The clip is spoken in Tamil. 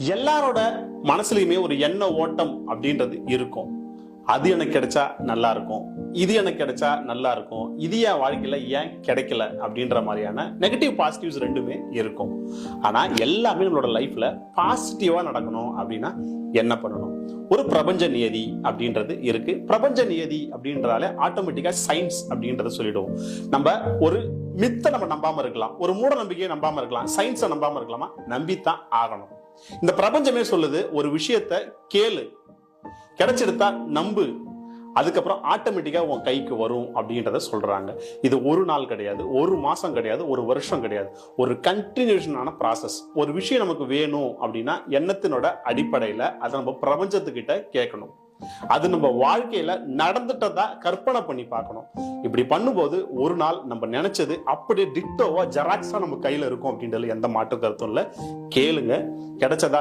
எல்லாரோட மனசுலயுமே ஒரு எண்ண ஓட்டம் அப்படின்றது இருக்கும். அது எனக்கு கிடைச்சா நல்லா இருக்கும், இது எனக்கு கிடைச்சா நல்லா இருக்கும், இது என் வாழ்க்கையில ஏன் கிடைக்கல அப்படின்ற மாதிரியான நெகட்டிவ் பாசிட்டிவ்ஸ் ரெண்டுமே இருக்கும். ஆனா எல்லாமே நம்மளோட லைஃப்ல பாசிட்டிவா நடக்கணும் அப்படின்னா என்ன பண்ணணும்? ஒரு பிரபஞ்ச நியதி அப்படின்றது இருக்கு. பிரபஞ்ச நியதி அப்படின்றாலே ஆட்டோமேட்டிக்கா சயின்ஸ் அப்படின்றத சொல்லிடுவோம். நம்ம ஒரு மித்த நம்ம நம்பாம இருக்கலாம், ஒரு மூட நம்பிக்கையை நம்பாம இருக்கலாம், சயின்ஸை நம்பாம இருக்கலாமா? நம்பித்தான் ஆகணும். இந்த பிரபஞ்சமே சொல்லுது, ஒரு விஷயத்த கேளு, கிடைச்செடுத்தா நம்பு, அதுக்கப்புறம் ஆட்டோமேட்டிக்கா உன் கைக்கு வரும் அப்படின்றத சொல்றாங்க. இது ஒரு நாள் கிடையாது, ஒரு மாசம் கிடையாது, ஒரு வருஷம் கிடையாது, ஒரு கண்டினியூஷனான ப்ராசஸ். ஒரு விஷயம் நமக்கு வேணும் அப்படின்னா எண்ணத்தினோட அடிப்படையில அதை நம்ம பிரபஞ்சத்துக்கிட்ட கேட்கணும். அது நம்ம வாழ்க்கையில நடந்துட்டதா கற்பனை பண்ணி பார்க்கணும். இப்படி பண்ணும்போது ஒரு நாள் நம்ம நினைச்சது அப்படியே டிட்டோவா ஜெராக்ஸா நம்ம கையில இருக்கும் அப்படின்றது எந்த மாற்று கருத்தும் இல்ல. கேளுங்க, கிடைச்சதா